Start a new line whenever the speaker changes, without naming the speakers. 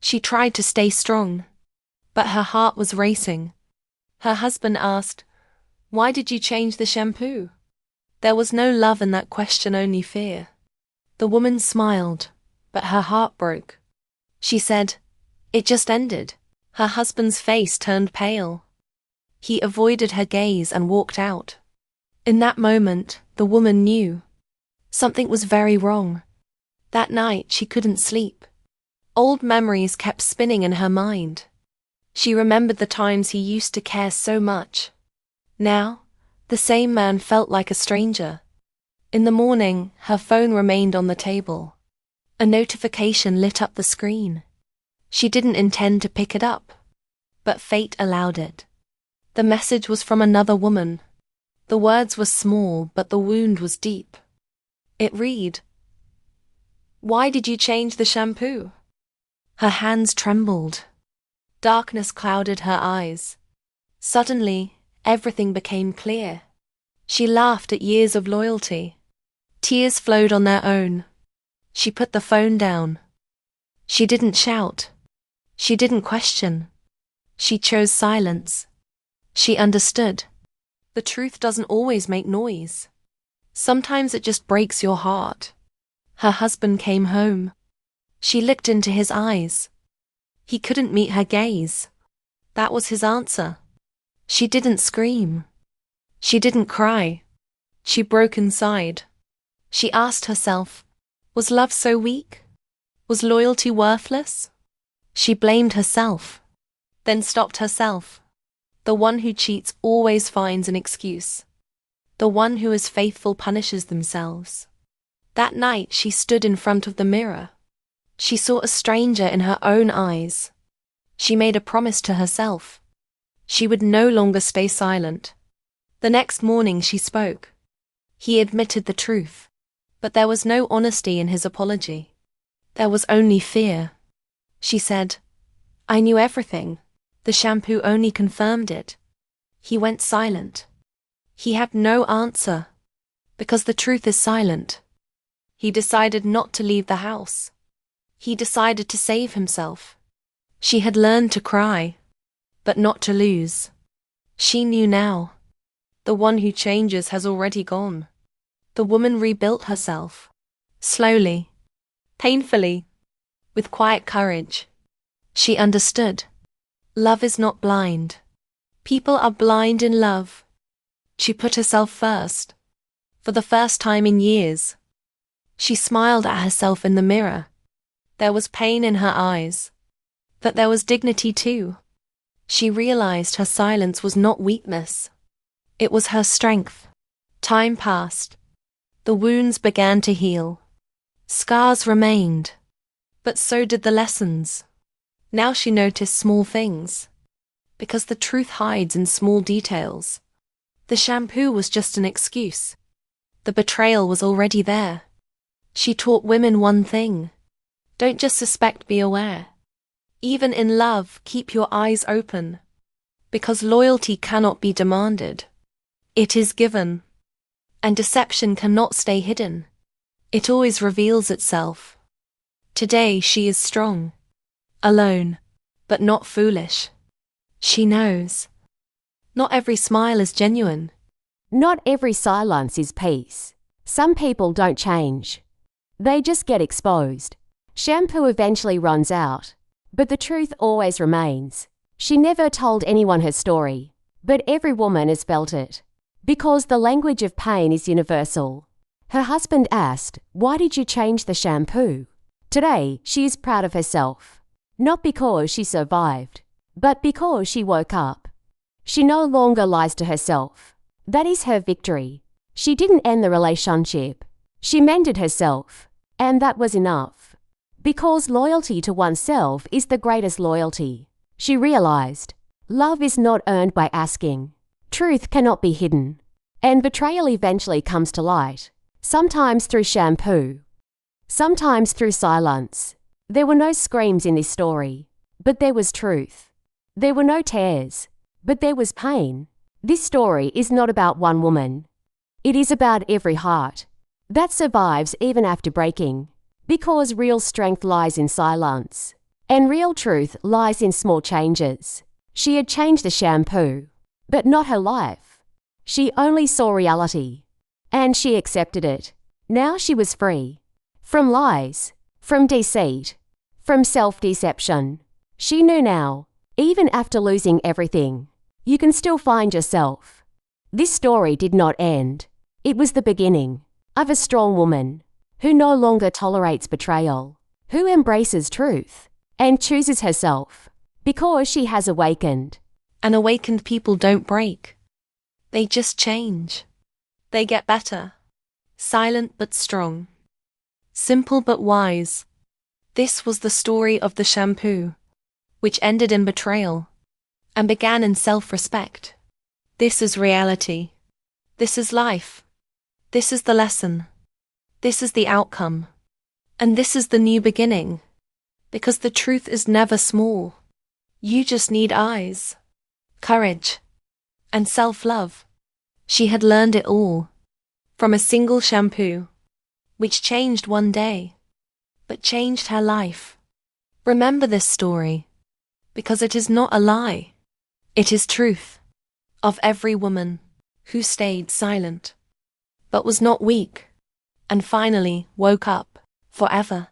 She tried to stay strong, but her heart was racing. Her husband asked, "Why did you change the shampoo?" There was no love in that question, only fear. The woman smiled, but her heart broke. She said, "It just ended." Her husband's face turned pale. He avoided her gaze and walked out. In that moment, the woman knew something was very wrong. That night, she couldn't sleep. Old memories kept spinning in her mind. She remembered the times he used to care so much. Now, the same man felt like a stranger. In the morning, her phone remained on the table. A notification lit up the screen. She didn't intend to pick it up, but fate allowed it. The message was from another woman. The words were small, but the wound was deep. It read, "Why did you change the shampoo?" Her hands trembled. Darkness clouded her eyes. Suddenly, everything became clear. She laughed at years of loyalty. Tears flowed on their own. She put the phone down. She didn't shout. She didn't question. She chose silence. She understood. The truth doesn't always make noise. Sometimes it just breaks your heart. Her husband came home. She looked into his eyes. He couldn't meet her gaze. That was his answer. She didn't scream. She didn't cry. She broke inside. She asked herself, was love so weak? Was loyalty worthless? She blamed herself, then stopped herself. The one who cheats always finds an excuse. The one who is faithful punishes themselves. That night she stood in front of the mirror. She saw a stranger in her own eyes. She made a promise to herself. She would no longer stay silent. The next morning she spoke. He admitted the truth, but there was no honesty in his apology. There was only fear. She said, "I knew everything. The shampoo only confirmed it." He went silent. He had no answer, because the truth is silent. He decided not to leave the house. He decided to save himself. She had learned to cry, but not to lose. She knew now. The one who changes has already gone. The woman rebuilt herself. Slowly, painfully, with quiet courage. She understood. Love is not blind. People are blind in love. She put herself first. For the first time in years. She smiled at herself in the mirror. There was pain in her eyes. But there was dignity too. She realized her silence was not weakness. It was her strength. Time passed. The wounds began to heal. Scars remained. But so did the lessons. Now she noticed small things. Because the truth hides in small details. The shampoo was just an excuse. The betrayal was already there. She taught women one thing. Don't just suspect, be aware. Even in love, keep your eyes open. Because loyalty cannot be demanded. It is given. And deception cannot stay hidden. It always reveals itself. Today she is strong. Alone, but not foolish. She knows. Not every smile is genuine.
Not every silence is peace. Some people don't change. They just get exposed. Shampoo eventually runs out, but the truth always remains. She never told anyone her story, but every woman has felt it. Because the language of pain is universal. Her husband asked, "Why did you change the shampoo?" Today, she is proud of herself. Not because she survived, but because she woke up. She no longer lies to herself. That is her victory. She didn't end the relationship. She mended herself, and that was enough. Because loyalty to oneself is the greatest loyalty. She realized, love is not earned by asking. Truth cannot be hidden. And betrayal eventually comes to light. Sometimes through shampoo. Sometimes through silence. There were no screams in this story, but there was truth. There were no tears, but there was pain. This story is not about one woman. It is about every heart that survives even after breaking. Because real strength lies in silence. And real truth lies in small changes. She had changed the shampoo, but not her life. She only saw reality, and she accepted it. Now she was free. From lies, from deceit, from self-deception. She knew now, even after losing everything, you can still find yourself. This story did not end. It was the beginning of a strong woman who no longer tolerates betrayal, who embraces truth and chooses herself because she has awakened.
And awakened people don't break. They just change. They get better. Silent but strong. Simple but wise. This was the story of the shampoo, which ended in betrayal and began in self-respect. This is reality. This is life. This is the lesson. This is the outcome. And this is the new beginning. Because the truth is never small. You just need eyes, courage, and self-love. She had learned it all from a single shampoo, which changed one day, but changed her life. Remember this story, because it is not a lie. It is truth of every woman who stayed silent, but was not weak, and finally woke up forever.